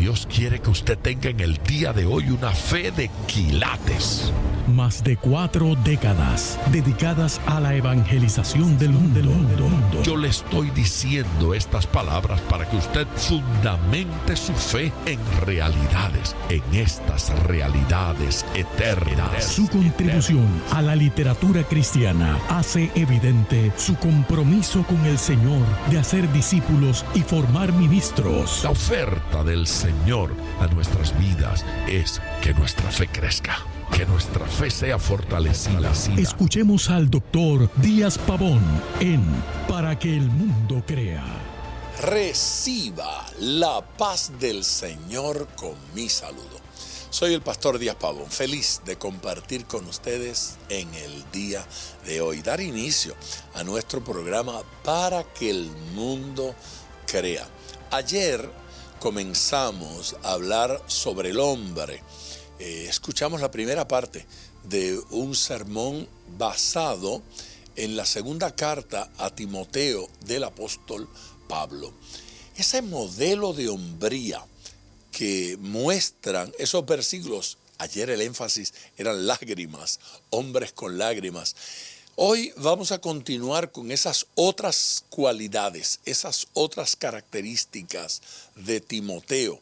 Dios quiere que usted tenga en el día de hoy una fe de quilates. Más de 4 décadas dedicadas a la evangelización del mundo. Yo le estoy diciendo estas palabras para que usted fundamente su fe en realidades, en estas realidades eternas. Su contribución a la literatura cristiana hace evidente su compromiso con el Señor de hacer discípulos y formar ministros. La oferta del Señor a nuestras vidas es que nuestra fe crezca, que nuestra fe sea fortalecida. Escuchemos al doctor Díaz Pavón en Para que el mundo crea. Reciba la paz del Señor con mi saludo. Soy el pastor Díaz Pavón, feliz de compartir con ustedes en el día de hoy, dar inicio a nuestro programa Para que el mundo crea. Ayer comenzamos a hablar sobre el hombre. Escuchamos la primera parte de un sermón basado en la segunda carta a Timoteo del apóstol Pablo. Ese modelo de hombría que muestran esos versículos, ayer el énfasis eran lágrimas, hombres con lágrimas. Hoy vamos a continuar con esas otras cualidades, esas otras características de Timoteo,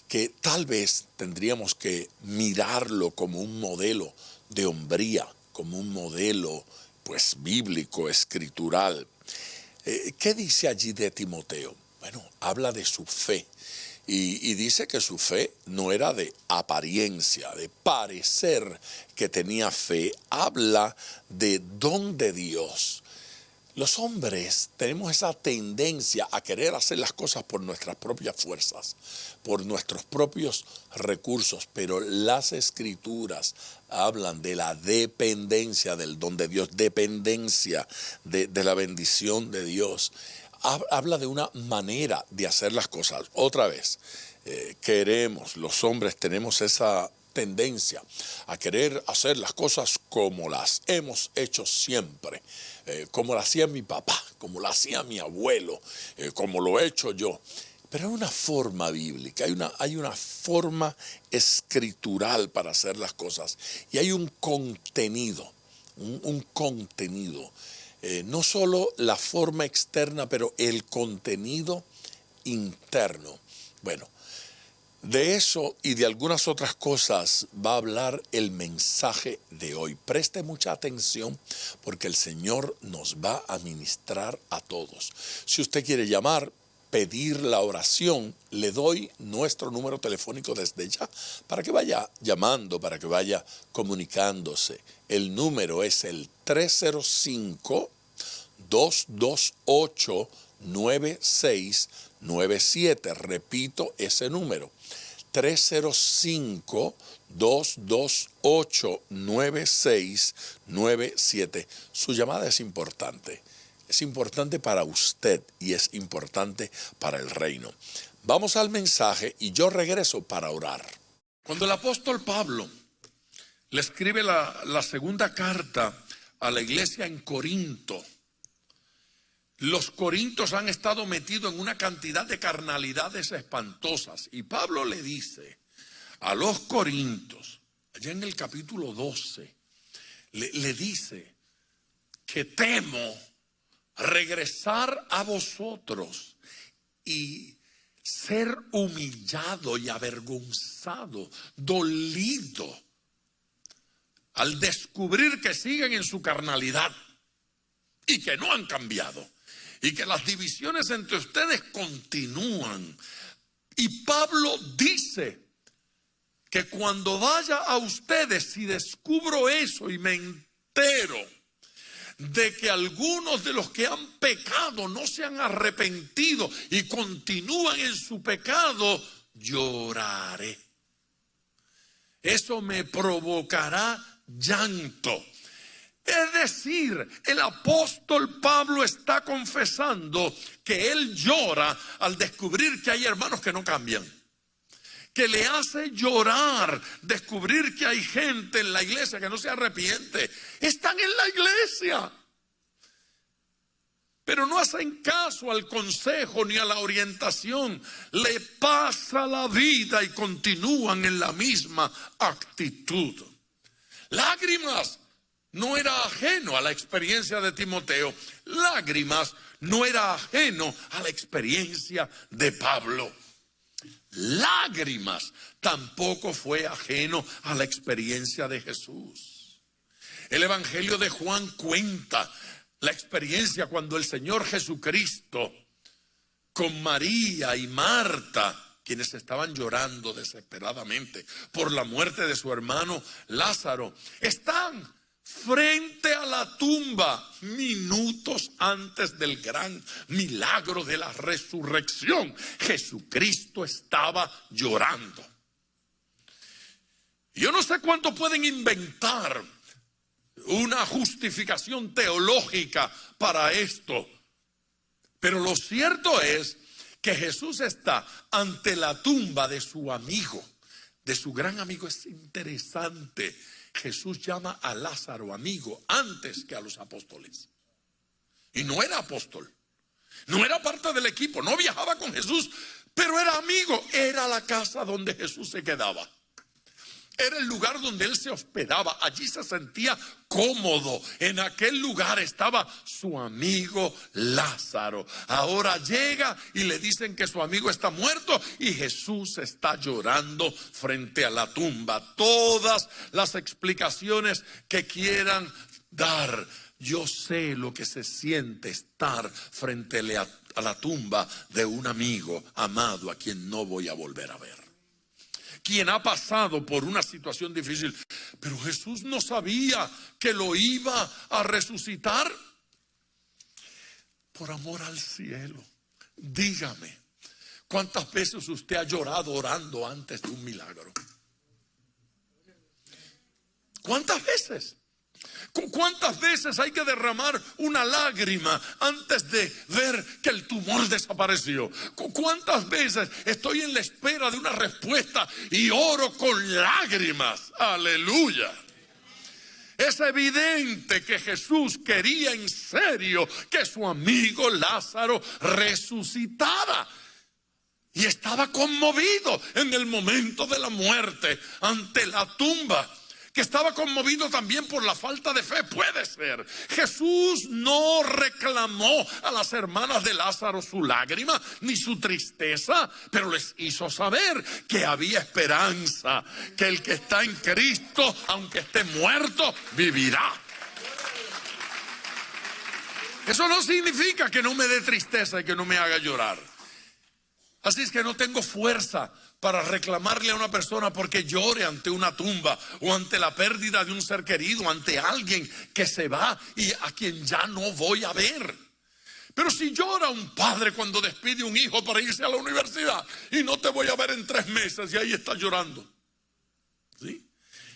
que tal vez tendríamos que mirarlo como un modelo de hombría, como un modelo pues bíblico, escritural. ¿Qué dice allí de Timoteo? Bueno, habla de su fe y dice que su fe no era de apariencia, de parecer que tenía fe. Habla de don de Dios. Los hombres tenemos esa tendencia a querer hacer las cosas por nuestras propias fuerzas, por nuestros propios recursos, pero las Escrituras hablan de la dependencia del don de Dios, dependencia de la bendición de Dios. Habla de una manera de hacer las cosas. Otra vez, los hombres tenemos esa tendencia a querer hacer las cosas como las hemos hecho siempre, como lo hacía mi papá, como lo hacía mi abuelo, como lo he hecho yo. Pero hay una forma bíblica, hay una forma escritural para hacer las cosas y hay un contenido, un contenido. No solo la forma externa, pero el contenido interno. Bueno, de eso y de algunas otras cosas va a hablar el mensaje de hoy. Preste mucha atención porque el Señor nos va a ministrar a todos. Si usted quiere llamar, pedir la oración, le doy nuestro número telefónico desde ya para que vaya llamando, para que vaya comunicándose. El número es el 305-228-9697. Repito ese número, 305-228-9697. Su llamada es importante. Es importante para usted y es importante para el reino. Vamos al mensaje y yo regreso para orar. Cuando el apóstol Pablo le escribe la segunda carta a la iglesia en Corinto, los corintios han estado metidos en una cantidad de carnalidades espantosas. Y Pablo le dice a los corintios, allá en el capítulo 12, le dice que temo regresar a vosotros y ser humillado y avergonzado, dolido, al descubrir que siguen en su carnalidad y que no han cambiado y que las divisiones entre ustedes continúan. Y Pablo dice que cuando vaya a ustedes, si descubro eso y me entero de que algunos de los que han pecado no se han arrepentido y continúan en su pecado, lloraré. Eso me provocará llanto. Es decir, el apóstol Pablo está confesando que él llora al descubrir que hay hermanos que no cambian. Que le hace llorar descubrir que hay gente en la iglesia que no se arrepiente. Están en la iglesia, pero no hacen caso al consejo ni a la orientación. Le pasa la vida y continúan en la misma actitud. Lágrimas no era ajeno a la experiencia de Timoteo. Lágrimas no era ajeno a la experiencia de Pablo. Lágrimas tampoco fue ajeno a la experiencia de Jesús. El Evangelio de Juan cuenta la experiencia cuando el Señor Jesucristo con María y Marta, quienes estaban llorando desesperadamente por la muerte de su hermano Lázaro, están frente a la tumba minutos antes del gran milagro de la resurrección. Jesucristo estaba llorando. Yo no sé cuánto pueden inventar una justificación teológica para esto, pero lo cierto es que Jesús está ante la tumba de su amigo, de su gran amigo. Es interesante, Jesús llama a Lázaro amigo antes que a los apóstoles. Y no era apóstol, no era parte del equipo, no viajaba con Jesús, pero era amigo. Era la casa donde Jesús se quedaba. Era el lugar donde él se hospedaba. Allí se sentía cómodo. En aquel lugar estaba su amigo Lázaro. Ahora llega y le dicen que su amigo está muerto y Jesús está llorando frente a la tumba. Todas las explicaciones que quieran dar. Yo sé lo que se siente estar frente a la tumba de un amigo amado a quien no voy a volver a ver. Quien ha pasado por una situación difícil, pero Jesús no sabía que lo iba a resucitar. Por amor al cielo, dígame, ¿cuántas veces usted ha llorado orando antes de un milagro? ¿Cuántas veces? ¿Cuántas veces hay que derramar una lágrima antes de ver que el tumor desapareció? ¿Cuántas veces estoy en la espera de una respuesta y oro con lágrimas? Aleluya. Es evidente que Jesús quería en serio que su amigo Lázaro resucitara. Y estaba conmovido en el momento de la muerte ante la tumba. Que estaba conmovido también por la falta de fe, puede ser. Jesús no reclamó a las hermanas de Lázaro su lágrima ni su tristeza, pero les hizo saber que había esperanza, que el que está en Cristo, aunque esté muerto, vivirá. Eso no significa que no me dé tristeza y que no me haga llorar. Así es que no tengo fuerza para reclamarle a una persona porque llore ante una tumba o ante la pérdida de un ser querido, ante alguien que se va y a quien ya no voy a ver. Pero si llora un padre cuando despide un hijo para irse a la universidad y no te voy a ver en 3 meses y ahí está llorando, ¿sí?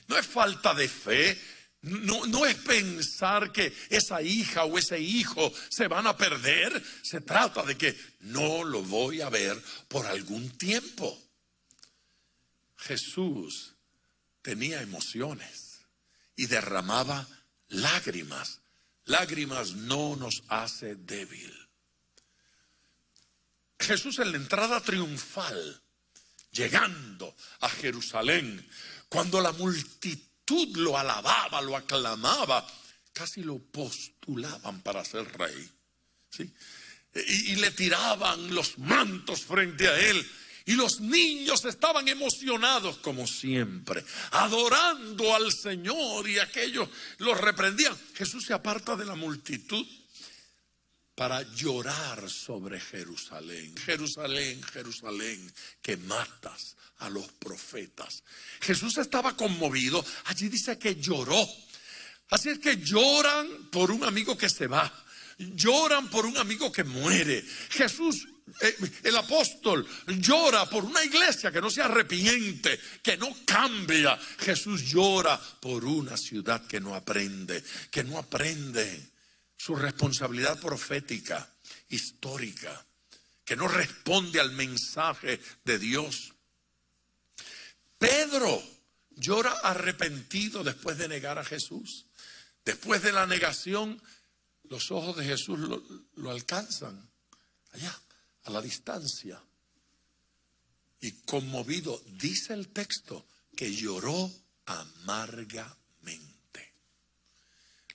No es falta de fe, no es pensar que esa hija o ese hijo se van a perder. Se trata de que no lo voy a ver por algún tiempo. Jesús tenía emociones y derramaba lágrimas. Lágrimas no nos hace débil. Jesús en la entrada triunfal, llegando a Jerusalén, cuando la multitud lo alababa, lo aclamaba, casi lo postulaban para ser rey, ¿sí? Y le tiraban los mantos frente a él. Y los niños estaban emocionados como siempre, adorando al Señor, y aquellos los reprendían. Jesús se aparta de la multitud para llorar sobre Jerusalén. Jerusalén, Jerusalén, que matas a los profetas. Jesús estaba conmovido. Allí dice que lloró. Así es que lloran por un amigo que se va. Lloran por un amigo que muere. Jesús, el apóstol, llora por una iglesia que no se arrepiente, que no cambia. Jesús llora por una ciudad que no aprende su responsabilidad profética, histórica, que no responde al mensaje de Dios. Pedro llora arrepentido después de negar a Jesús. Después de la negación, Los ojos de Jesús lo alcanzan allá, a la distancia. Y conmovido, dice el texto, que lloró amargamente.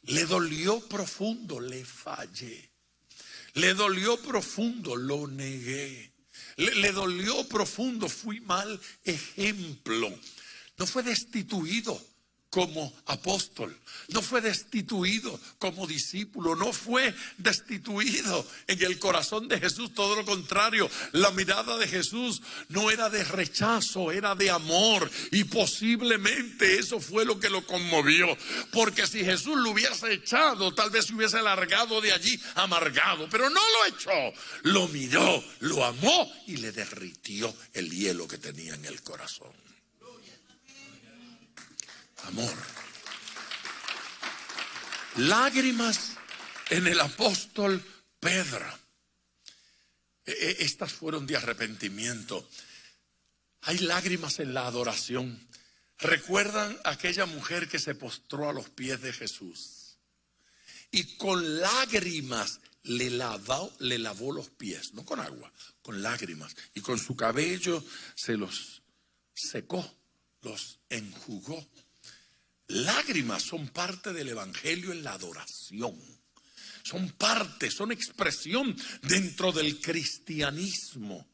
Le dolió profundo, le fallé. Le dolió profundo, lo negué. Le dolió profundo, fui mal ejemplo. No fue destituido como apóstol, no fue destituido como discípulo, no fue destituido en el corazón de Jesús, todo lo contrario. La mirada de Jesús no era de rechazo, era de amor, y posiblemente eso fue lo que lo conmovió, porque si Jesús lo hubiese echado, tal vez se hubiese largado de allí amargado, pero no lo echó, lo miró, lo amó y le derritió el hielo que tenía en el corazón. Amor. Lágrimas en el apóstol Pedro. Estas fueron de arrepentimiento. Hay lágrimas en la adoración. ¿Recuerdan aquella mujer que se postró a los pies de Jesús? Y con lágrimas le lavó los pies, no con agua, con lágrimas. Y con su cabello se los secó, los enjugó. Lágrimas son parte del evangelio en la adoración. Son parte, son expresión dentro del cristianismo.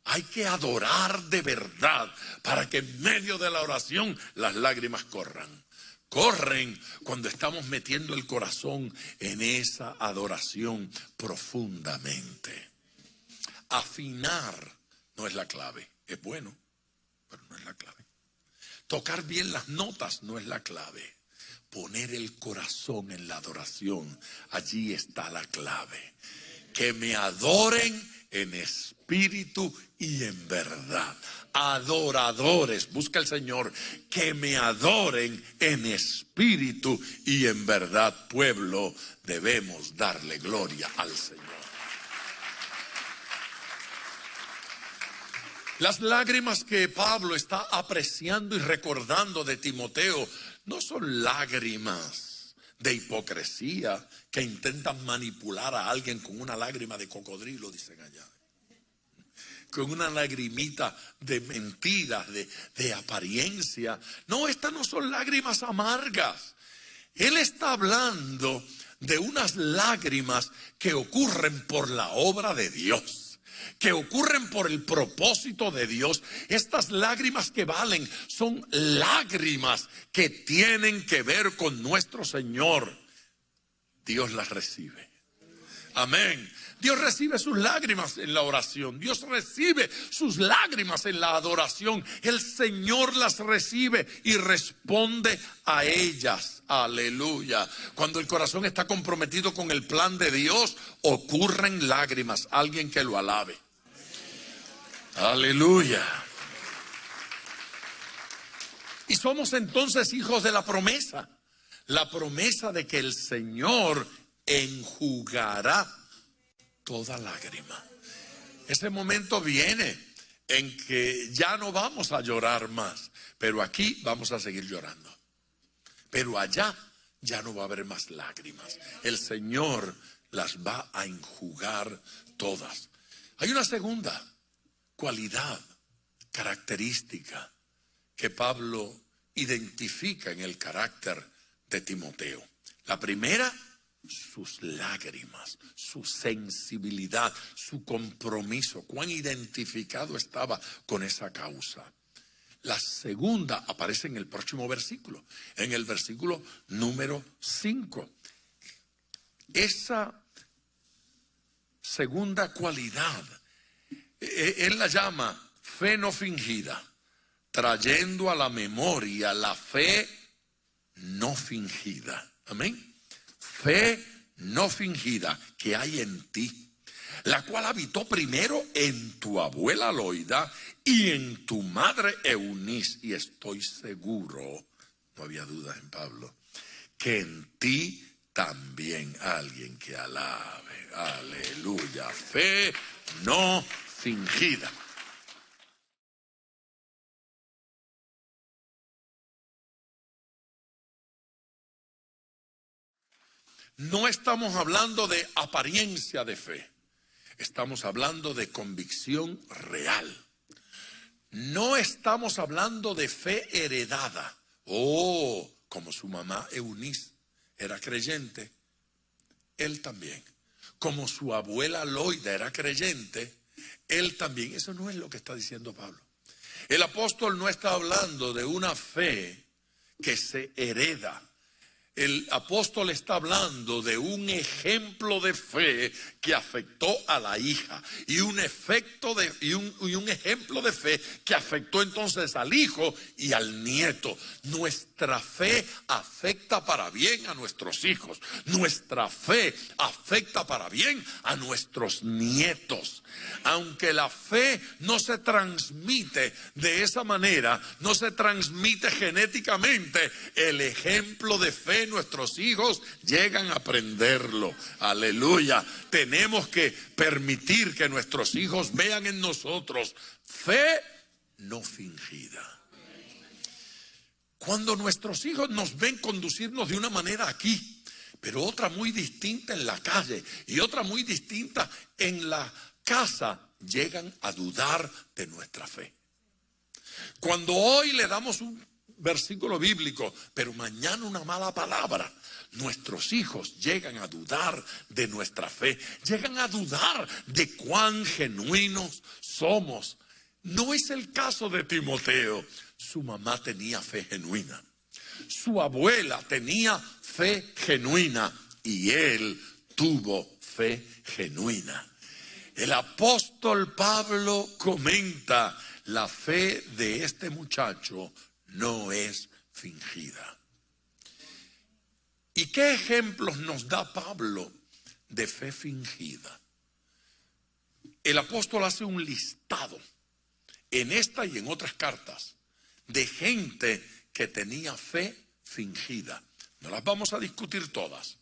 Hay que adorar de verdad para que en medio de la oración las lágrimas corran. Corren cuando estamos metiendo el corazón en esa adoración profundamente. Afinar no es la clave. Es bueno, pero no es la clave. Tocar bien las notas no es la clave. Poner el corazón en la adoración, allí está la clave. Que me adoren en espíritu y en verdad. Adoradores, busca el Señor, que me adoren en espíritu y en verdad. Pueblo, debemos darle gloria al Señor. Las lágrimas que Pablo está apreciando y recordando de Timoteo no son lágrimas de hipocresía que intentan manipular a alguien con una lágrima de cocodrilo, dicen allá. Con una lagrimita de mentiras, de apariencia. No, estas no son lágrimas amargas. Él está hablando de unas lágrimas que ocurren por la obra de Dios, que ocurren por el propósito de Dios. Estas lágrimas que valen son lágrimas que tienen que ver con nuestro Señor. Dios las recibe. Amén. Dios recibe sus lágrimas en la oración. Dios recibe sus lágrimas en la adoración. El Señor las recibe y responde a ellas. Aleluya. Cuando el corazón está comprometido con el plan de Dios, ocurren lágrimas. Alguien que lo alabe. Aleluya. Y somos entonces hijos de la promesa. La promesa de que el Señor enjugará toda lágrima. Ese momento viene en que ya no vamos a llorar más, pero aquí vamos a seguir llorando. Pero allá ya no va a haber más lágrimas. El Señor las va a enjugar todas. Hay una segunda cualidad, característica que Pablo identifica en el carácter de Timoteo. La primera, sus lágrimas, su sensibilidad, su compromiso, cuán identificado estaba con esa causa. La segunda aparece en el próximo versículo, en el versículo número 5. Esa segunda cualidad, él la llama fe no fingida, trayendo a la memoria la fe no fingida. Amén. Fe no fingida que hay en ti, la cual habitó primero en tu abuela Loida y en tu madre Eunice, y estoy seguro, no había duda en Pablo, que en ti también. Alguien que alabe. Aleluya. Fe no fingida. no estamos hablando de apariencia de fe. Estamos hablando de convicción real. No estamos hablando de fe heredada. Como su mamá Eunice era creyente, él también. Como su abuela Loida era creyente, él también. Eso no es lo que está diciendo Pablo. El apóstol no está hablando de una fe que se hereda. El apóstol está hablando de un ejemplo de fe que afectó a la hija y un ejemplo de fe que afectó entonces al hijo y al nieto. Nuestra fe afecta para bien a nuestros hijos. Nuestra fe afecta para bien a nuestros nietos. Aunque la fe no se transmite de esa manera, no se transmite genéticamente, el ejemplo de fe nuestros hijos llegan a aprenderlo. Aleluya. Tenemos que permitir que nuestros hijos vean en nosotros fe no fingida. Cuando nuestros hijos nos ven conducirnos de una manera aquí, pero otra muy distinta en la calle y otra muy distinta en la casa, llegan a dudar de nuestra fe. Cuando hoy le damos un versículo bíblico, pero mañana una mala palabra, nuestros hijos llegan a dudar de nuestra fe, llegan a dudar de cuán genuinos somos. No es el caso de Timoteo. Su mamá tenía fe genuina, su abuela tenía fe genuina y él tuvo fe genuina. El apóstol Pablo comenta: la fe de este muchacho no es fingida. ¿Y qué ejemplos nos da Pablo de fe fingida? El apóstol hace un listado en esta y en otras cartas de gente que tenía fe fingida. No las vamos a discutir todas,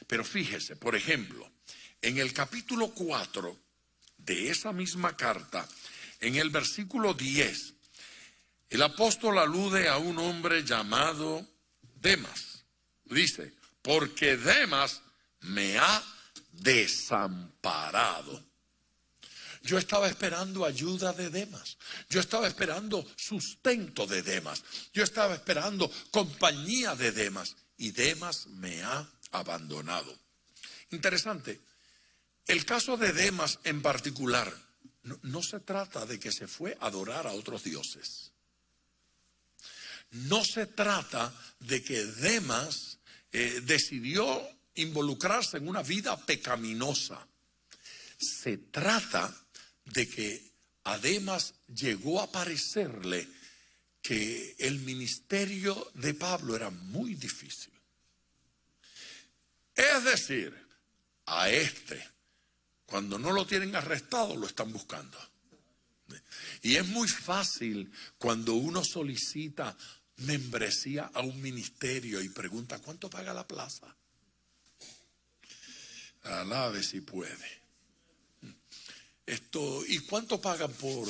pero fíjese, por ejemplo, en el capítulo 4 de esa misma carta, en el versículo 10, el apóstol alude a un hombre llamado Demas. Dice: porque Demas me ha desamparado. Yo estaba esperando ayuda de Demas. Yo estaba esperando sustento de Demas. Yo estaba esperando compañía de Demas. Y Demas me ha abandonado. Interesante. El caso de Demas en particular, no se trata de que se fue a adorar a otros dioses. No se trata de que Demas decidió involucrarse en una vida pecaminosa. Se trata de que a Demas llegó a parecerle que el ministerio de Pablo era muy difícil. Es decir, a cuando no lo tienen arrestado, lo están buscando. Y es muy fácil cuando uno solicita membresía a un ministerio y pregunta: ¿cuánto paga la plaza? Alabe si puede. ¿Y cuánto pagan por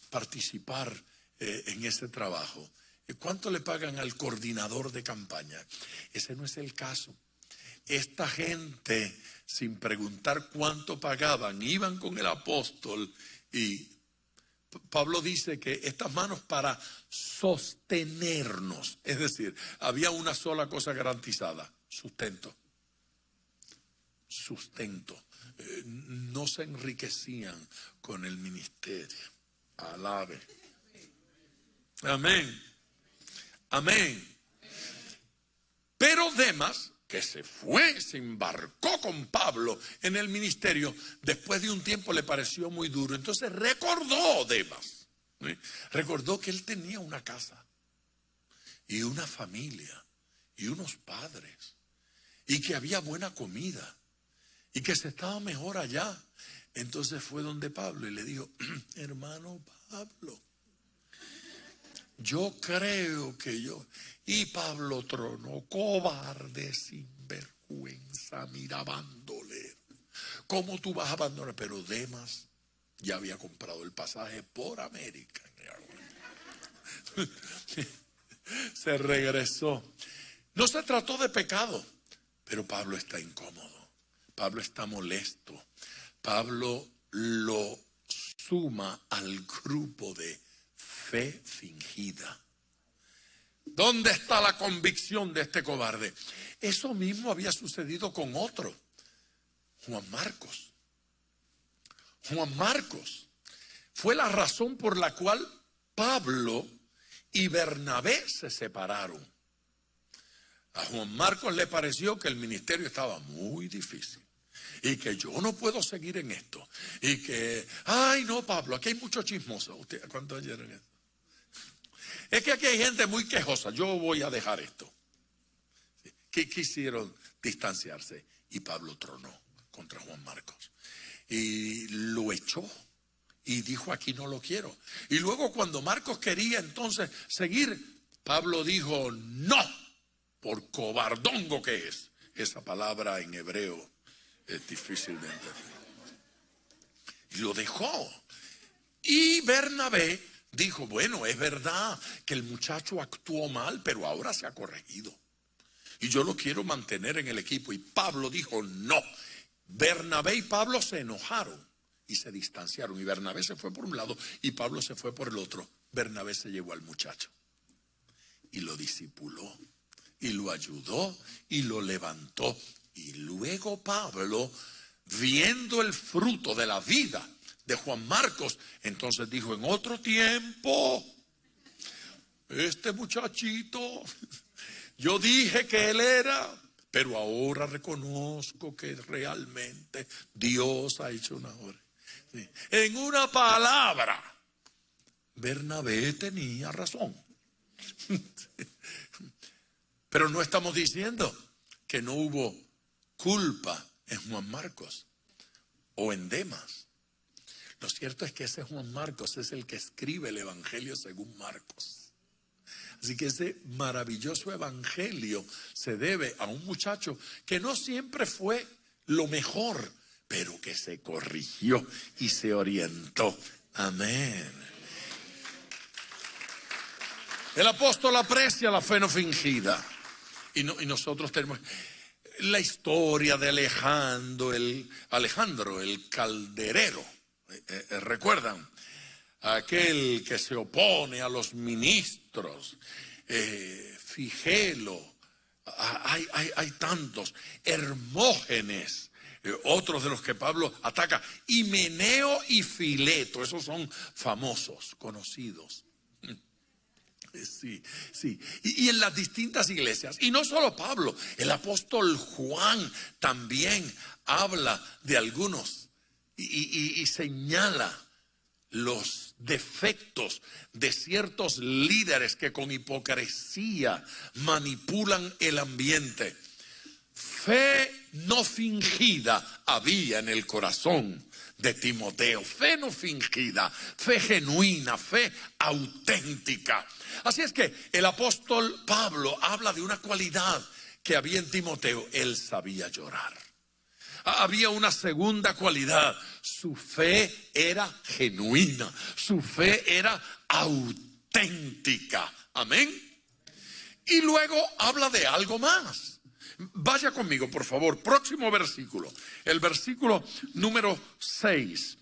participar en ese trabajo? ¿Cuánto le pagan al coordinador de campaña? Ese no es el caso. Esta gente, sin preguntar cuánto pagaban, iban con el apóstol, y Pablo dice que estas manos para sostenernos, es decir, había una sola cosa garantizada: sustento. Sustento. No se enriquecían con el ministerio. Alabe. Amén. Amén. Pero Demas, que se embarcó con Pablo en el ministerio, después de un tiempo le pareció muy duro. Entonces recordó Demas, ¿sí? Recordó que él tenía una casa y una familia y unos padres, y que había buena comida y que se estaba mejor allá. Entonces fue donde Pablo y le dijo: hermano Pablo, yo creo que yo... Y Pablo tronó: cobarde, sinvergüenza, mira, bandolero, ¿cómo tú vas a abandonar? Pero Demas ya había comprado el pasaje por América. Se regresó. No se trató de pecado, Pero Pablo está incómodo, Pablo está molesto, Pablo lo suma al grupo de fe fingida. ¿Dónde está la convicción de este cobarde? Eso mismo había sucedido con otro, Juan Marcos. Juan Marcos fue la razón por la cual Pablo y Bernabé se separaron. A Juan Marcos le pareció que el ministerio estaba muy difícil y que yo no puedo seguir en esto. Y que, ay no, Pablo, aquí hay mucho chismoso. ¿Cuántos oyeron esto? Es que aquí hay gente muy quejosa, yo voy a dejar esto. Que quisieron distanciarse y Pablo tronó contra Juan Marcos y lo echó y dijo, aquí no lo quiero. Y luego cuando Marcos quería entonces seguir, Pablo dijo, no, por cobardongo que es. Esa palabra en hebreo es difícil de entender. Y lo dejó. Y Bernabé dijo, bueno, es verdad que el muchacho actuó mal, pero ahora se ha corregido. Y yo lo quiero mantener en el equipo. Y Pablo dijo, no. Bernabé y Pablo se enojaron y se distanciaron. Y Bernabé se fue por un lado y Pablo se fue por el otro. Bernabé se llevó al muchacho y lo discipuló y lo ayudó y lo levantó. Y luego Pablo, viendo el fruto de la vida de Juan Marcos, entonces dijo, en otro tiempo, este muchachito, yo dije que él era, pero ahora reconozco que realmente Dios ha hecho una obra. Sí. En una palabra, Bernabé tenía razón. Pero no estamos diciendo que no hubo culpa en Juan Marcos o en Demas. Lo cierto es que ese Juan Marcos es el que escribe el Evangelio según Marcos. Así que ese maravilloso evangelio se debe a un muchacho que no siempre fue lo mejor, pero que se corrigió y se orientó. Amén. El apóstol aprecia la fe no fingida. Y nosotros tenemos la historia de Alejandro el calderero. ¿Recuerdan? Aquel que se opone a los ministros, Figelo, hay tantos, Hermógenes, otros de los que Pablo ataca, Himeneo y Fileto, esos son famosos, conocidos. Sí. Y en las distintas iglesias, y no solo Pablo, el apóstol Juan también habla de algunos y señala los defectos de ciertos líderes que con hipocresía manipulan el ambiente. Fe no fingida había en el corazón de Timoteo. Fe no fingida, fe genuina, fe auténtica. Así es que el apóstol Pablo habla de una cualidad que había en Timoteo. Él sabía llorar. Había una segunda cualidad. Su fe era genuina. Su fe era auténtica. Amén. Y luego habla de algo más. Vaya conmigo, por favor. Próximo versículo. El versículo número 6.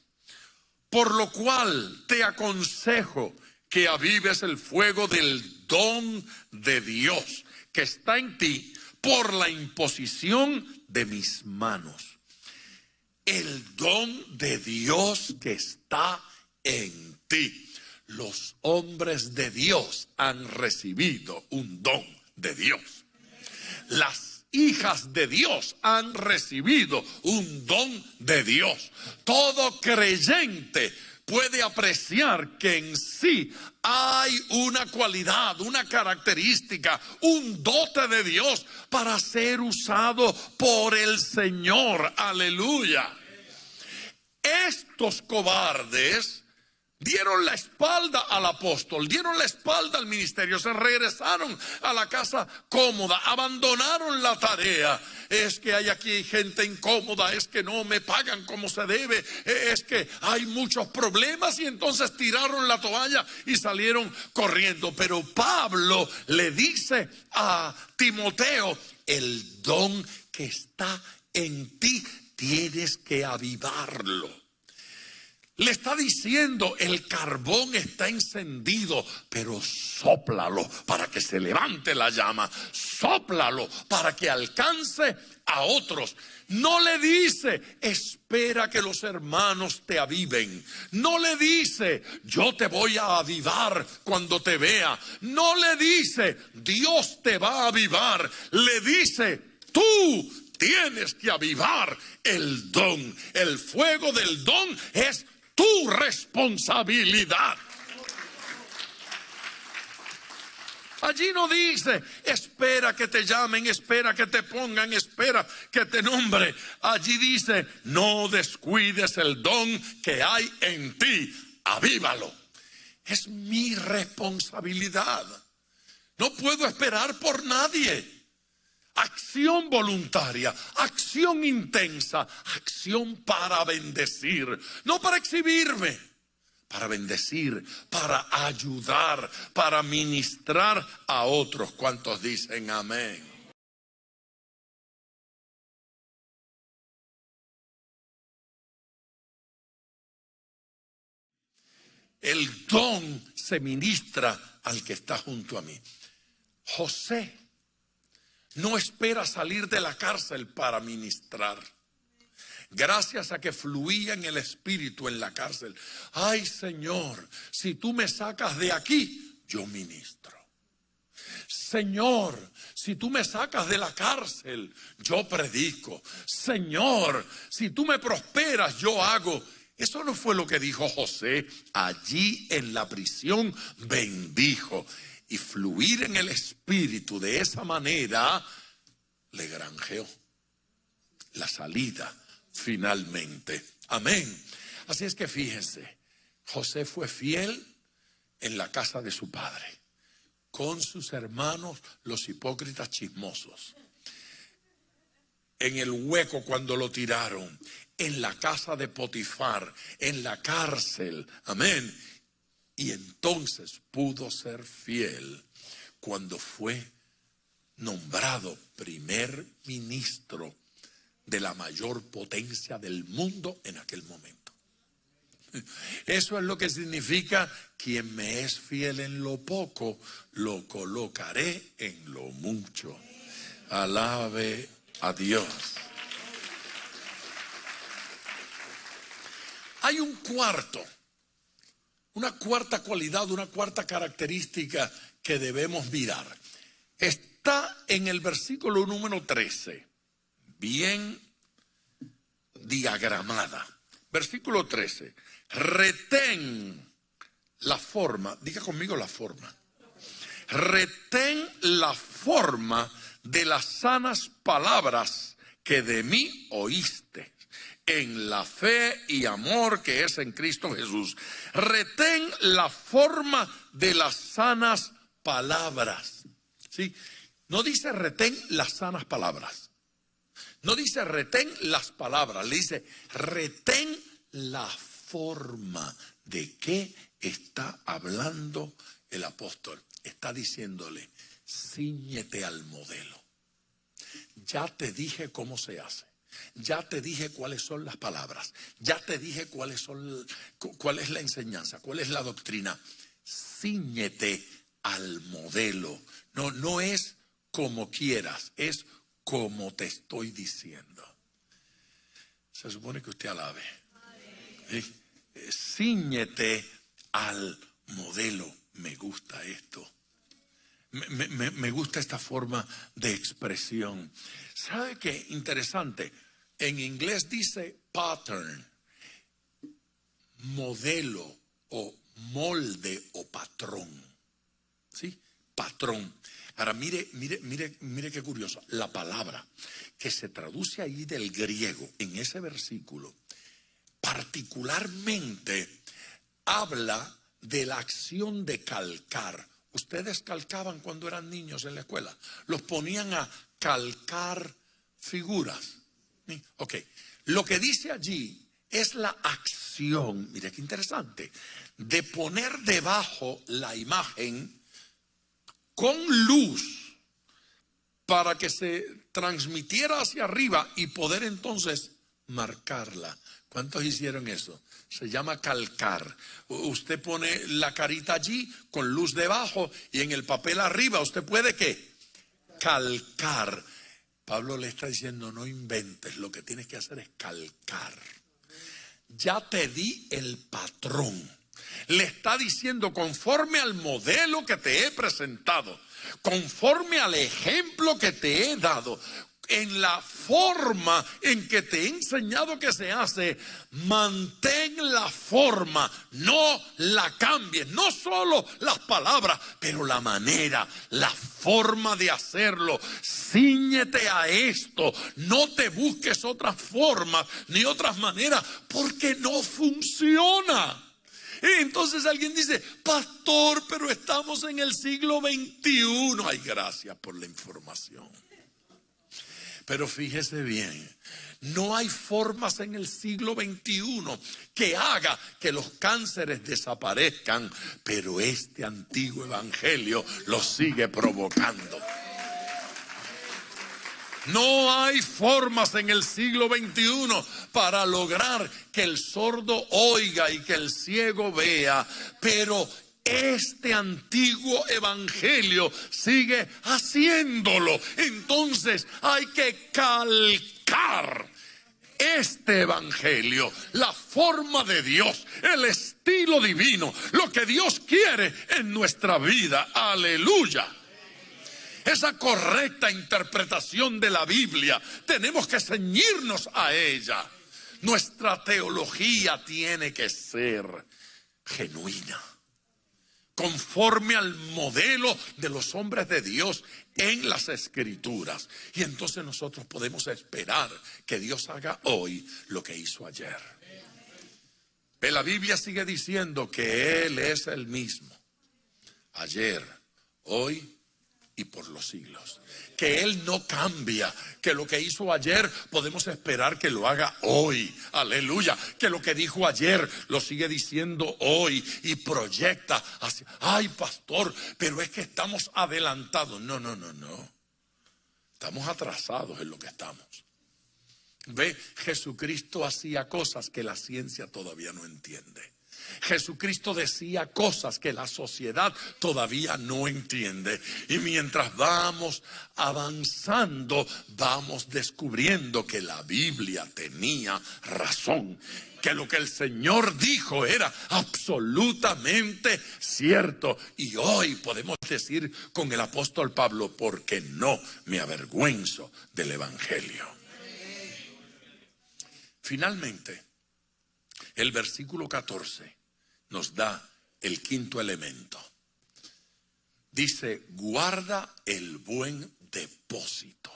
Por lo cual te aconsejo que avives el fuego del don de Dios que está en ti por la imposición de mis manos. El don de Dios que está en ti. Los hombres de Dios han recibido un don de Dios. Las hijas de Dios han recibido un don de Dios. Todo creyente puede apreciar que en sí hay una cualidad, una característica, un dote de Dios para ser usado por el Señor. Aleluya. Estos cobardes dieron la espalda al apóstol, dieron la espalda al ministerio, se regresaron a la casa cómoda, abandonaron la tarea. Es que hay aquí gente incómoda, es que no me pagan como se debe, es que hay muchos problemas, y entonces tiraron la toalla y salieron corriendo. Pero Pablo le dice a Timoteo, el don que está en ti, tienes que avivarlo. Le está diciendo, el carbón está encendido, pero sóplalo para que se levante la llama. Sóplalo para que alcance a otros. No le dice, espera que los hermanos te aviven. No le dice, yo te voy a avivar cuando te vea. No le dice, Dios te va a avivar. Le dice, tú tienes que avivar el don. El fuego del don es tu responsabilidad. Allí no dice, espera que te llamen, espera que te pongan, espera que te nombre. Allí dice, no descuides el don que hay en ti, avívalo. Es mi responsabilidad. No puedo esperar por nadie. Acción voluntaria, acción intensa, acción para bendecir, no para exhibirme, para bendecir, para ayudar, para ministrar a otros. ¿Cuántos dicen amén? El don se ministra al que está junto a mí. José no espera salir de la cárcel para ministrar. Gracias a que fluía en el Espíritu en la cárcel. Ay, Señor, si tú me sacas de aquí, yo ministro. Señor, si tú me sacas de la cárcel, yo predico. Señor, si tú me prosperas, yo hago. Eso no fue lo que dijo José. Allí en la prisión bendijo. Y fluir en el Espíritu de esa manera le granjeó la salida finalmente. Amén. Así es que fíjense, José fue fiel en la casa de su padre, con sus hermanos los hipócritas chismosos, en el hueco cuando lo tiraron, en la casa de Potifar, en la cárcel. Amén. Y entonces pudo ser fiel cuando fue nombrado primer ministro de la mayor potencia del mundo en aquel momento. Eso es lo que significa, quien me es fiel en lo poco, lo colocaré en lo mucho. Alabe a Dios. Hay una cuarta cualidad, una cuarta característica que debemos mirar. Está en el versículo número 13, bien diagramada. Versículo 13, retén la forma, diga conmigo la forma. Retén la forma de las sanas palabras que de mí oíste, en la fe y amor que es en Cristo Jesús. Retén la forma de las sanas palabras. ¿Sí? No dice retén las sanas palabras. No dice retén las palabras. Le dice retén la forma. ¿De qué está hablando el apóstol? Está diciéndole, cíñete al modelo. Ya te dije cómo se hace. Ya te dije cuáles son las palabras. Ya te dije cuál es la enseñanza, cuál es la doctrina. Cíñete al modelo. No es como quieras, es como te estoy diciendo. Se supone que usted alabe. ¿Sí? Cíñete al modelo. Me gusta esto. Me gusta esta forma de expresión. ¿Sabe qué? Interesante. En inglés dice pattern, modelo o molde o patrón. ¿Sí? Patrón. Ahora mire qué curioso. La palabra que se traduce ahí del griego en ese versículo, particularmente habla de la acción de calcar. Ustedes calcaban cuando eran niños en la escuela. Los ponían a calcar figuras. Ok. Lo que dice allí es la acción, mire qué interesante, de poner debajo la imagen con luz para que se transmitiera hacia arriba y poder entonces marcarla. ¿Cuántos hicieron eso? Se llama calcar. Usted pone la carita allí con luz debajo y en el papel arriba usted puede ¿qué? Calcar. Pablo le está diciendo, no inventes, lo que tienes que hacer es calcar. Ya te di el patrón. Le está diciendo, conforme al modelo que te he presentado, conforme al ejemplo que te he dado, en la forma en que te he enseñado que se hace, mantén la forma, no la cambies, no solo las palabras, pero la manera, la forma de hacerlo. Cíñete a esto, no te busques otras formas ni otras maneras, porque no funciona. Entonces alguien dice, pastor, pero estamos en el siglo XXI. Ay, gracias por la información. Pero fíjese bien, no hay formas en el siglo XXI que haga que los cánceres desaparezcan, pero este antiguo evangelio los sigue provocando. No hay formas en el siglo XXI para lograr que el sordo oiga y que el ciego vea, pero este antiguo evangelio sigue haciéndolo. Entonces hay que calcar este evangelio, la forma de Dios, el estilo divino, lo que Dios quiere en nuestra vida. Aleluya. Esa correcta interpretación de la Biblia, tenemos que ceñirnos a ella. Nuestra teología tiene que ser genuina, conforme al modelo de los hombres de Dios en las Escrituras. Y entonces nosotros podemos esperar que Dios haga hoy lo que hizo ayer. Pero la Biblia sigue diciendo que Él es el mismo, ayer, hoy y por los siglos. Que Él no cambia, que lo que hizo ayer podemos esperar que lo haga hoy. Aleluya. Que lo que dijo ayer lo sigue diciendo hoy y proyecta hacia, ay pastor, pero es que estamos adelantados. No. Estamos atrasados en lo que estamos. Ve, Jesucristo hacía cosas que la ciencia todavía no entiende. Jesucristo decía cosas que la sociedad todavía no entiende. Y mientras vamos avanzando, vamos descubriendo que la Biblia tenía razón. Que lo que el Señor dijo era absolutamente cierto. Y hoy podemos decir con el apóstol Pablo, porque no me avergüenzo del Evangelio. Finalmente, el versículo 14 nos da el quinto elemento. Dice, guarda el buen depósito.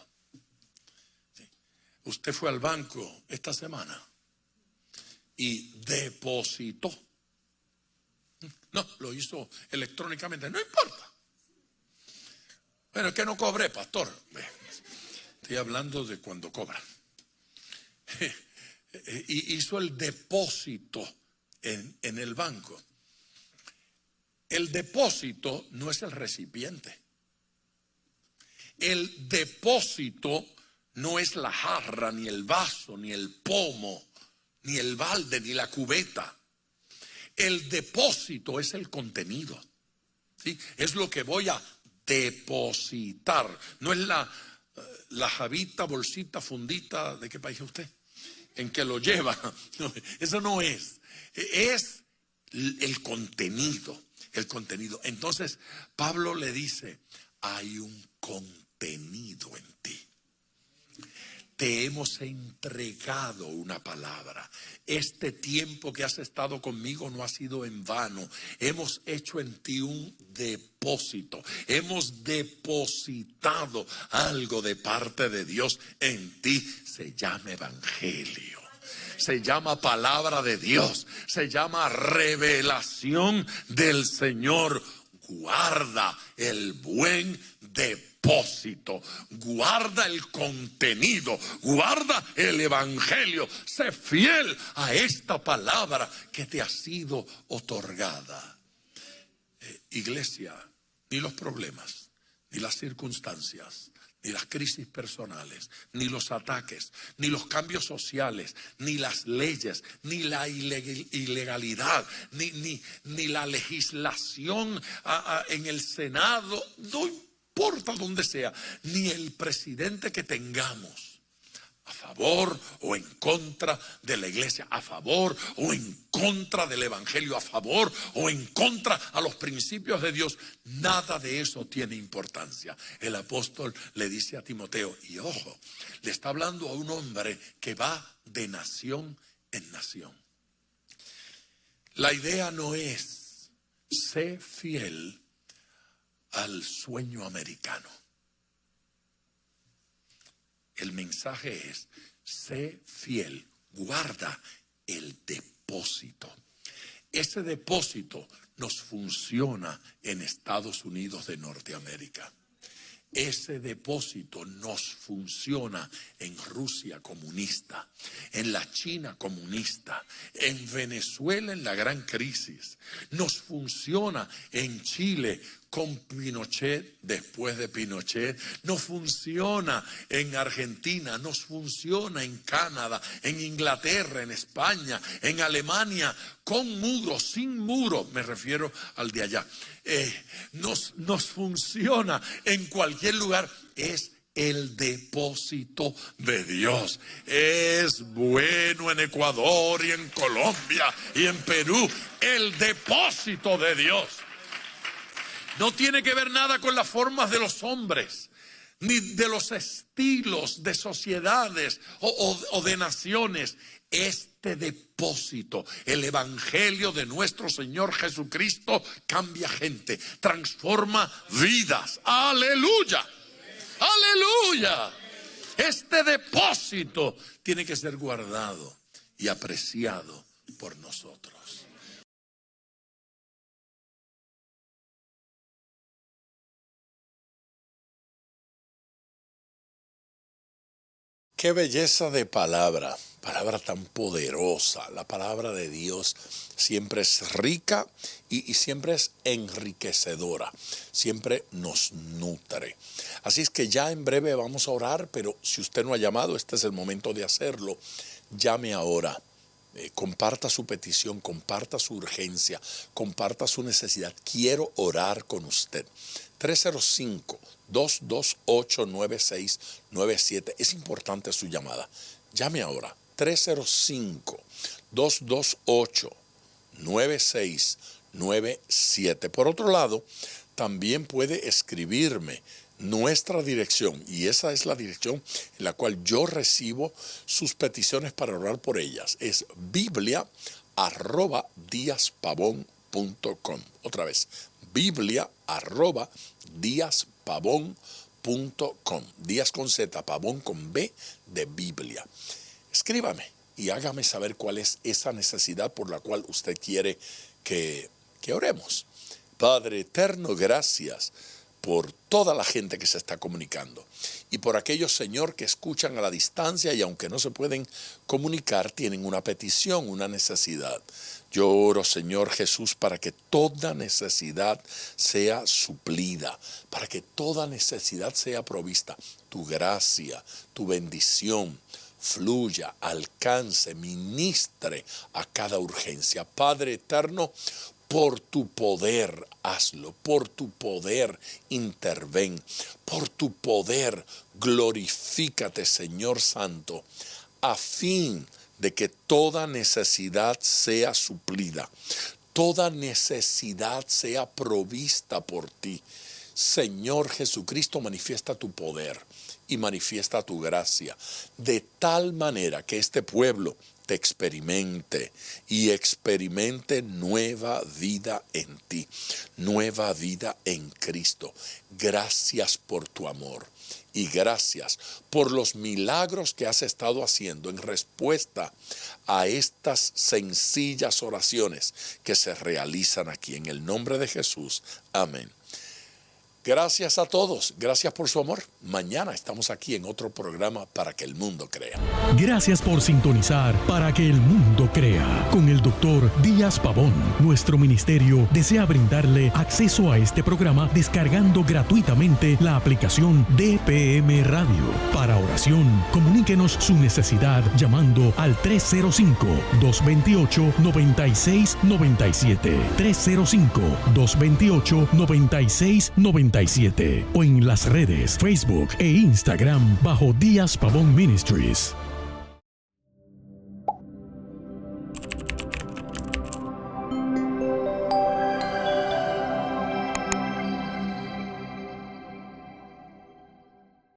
¿Sí? Usted fue al banco esta semana y depositó. No, lo hizo electrónicamente, no importa. Bueno, es que no cobré, pastor. Estoy hablando de cuando cobran. Y hizo el depósito en el banco. El depósito no es el recipiente. El depósito no es la jarra, ni el vaso, ni el pomo, ni el balde, ni la cubeta. El depósito es el contenido, ¿sí? Es lo que voy a depositar. No es la jabita, bolsita, fundita, ¿de qué país es usted? En que lo lleva. No, eso no es. Es el contenido. El contenido. Entonces, Pablo le dice, hay un contenido en ti. Te hemos entregado una palabra. Este tiempo que has estado conmigo no ha sido en vano. Hemos hecho en ti un depósito. Hemos depositado algo de parte de Dios en ti. Se llama evangelio. Se llama palabra de Dios. Se llama revelación del Señor. Guarda el buen depósito, guarda el contenido, guarda el evangelio. Sé fiel a esta palabra que te ha sido otorgada. Iglesia, ni los problemas, ni las circunstancias, ni las crisis personales, ni los ataques, ni los cambios sociales, ni las leyes, ni la ilegalidad, ni la legislación en el Senado, no importa dónde sea, ni el presidente que tengamos, a favor o en contra de la iglesia, a favor o en contra del evangelio, a favor o en contra a los principios de Dios, nada de eso tiene importancia. El apóstol le dice a Timoteo, y ojo, le está hablando a un hombre que va de nación en nación. La idea no es ser fiel al sueño americano. El mensaje es, sé fiel, guarda el depósito. Ese depósito nos funciona en Estados Unidos de Norteamérica. Ese depósito nos funciona en Rusia comunista, en la China comunista, en Venezuela en la gran crisis. Nos funciona en Chile con Pinochet, después de Pinochet. Nos funciona en Argentina, nos funciona en Canadá, en Inglaterra, en España, en Alemania, con muro, sin muro, me refiero al de allá. Nos funciona en cualquier lugar. Es el depósito de Dios. Es bueno en Ecuador y en Colombia y en Perú. El depósito de Dios. No tiene que ver nada con las formas de los hombres, ni de los estilos de sociedades o de naciones. Este depósito, el evangelio de nuestro Señor Jesucristo, cambia gente, transforma vidas. ¡Aleluya! ¡Aleluya! Este depósito tiene que ser guardado y apreciado por nosotros. Qué belleza de palabra tan poderosa. La palabra de Dios siempre es rica y siempre es enriquecedora, siempre nos nutre. Así es que ya en breve vamos a orar, pero si usted no ha llamado, este es el momento de hacerlo. Llame ahora. Comparta su petición, comparta su urgencia, comparta su necesidad. Quiero orar con usted. 305-228-9697. Es importante su llamada. Llame ahora. 305-228-9697. Por otro lado, también puede escribirme nuestra dirección, y esa es la dirección en la cual yo recibo sus peticiones para orar por ellas. Es biblia@diaspavon.com. Otra vez, biblia@diaspavon.com. Díaz con Z, Pavón con B de Biblia. Escríbame y hágame saber cuál es esa necesidad por la cual usted quiere que oremos. Padre eterno, gracias por toda la gente que se está comunicando y por aquellos, Señor, que escuchan a la distancia y aunque no se pueden comunicar, tienen una petición, una necesidad. Yo oro, Señor Jesús, para que toda necesidad sea suplida, para que toda necesidad sea provista. Tu gracia, tu bendición fluya, alcance, ministre a cada urgencia. Padre eterno, por tu poder hazlo, por tu poder interven, por tu poder glorifícate, Señor Santo, a fin de que toda necesidad sea suplida, toda necesidad sea provista por ti. Señor Jesucristo, manifiesta tu poder y manifiesta tu gracia, de tal manera que este pueblo te experimente y experimente nueva vida en ti, nueva vida en Cristo. Gracias por tu amor y gracias por los milagros que has estado haciendo en respuesta a estas sencillas oraciones que se realizan aquí. En el nombre de Jesús, amén. Gracias a todos. Gracias por su amor. Mañana estamos aquí en otro programa para que el mundo crea. Gracias por sintonizar Para que el mundo crea con el Dr. Díaz Pavón. Nuestro ministerio desea brindarle acceso a este programa descargando gratuitamente la aplicación DPM Radio. Para oración, comuníquenos su necesidad llamando al 305-228-9697. 305-228-9697 o en las redes Facebook e Instagram bajo Díaz Pavón Ministries.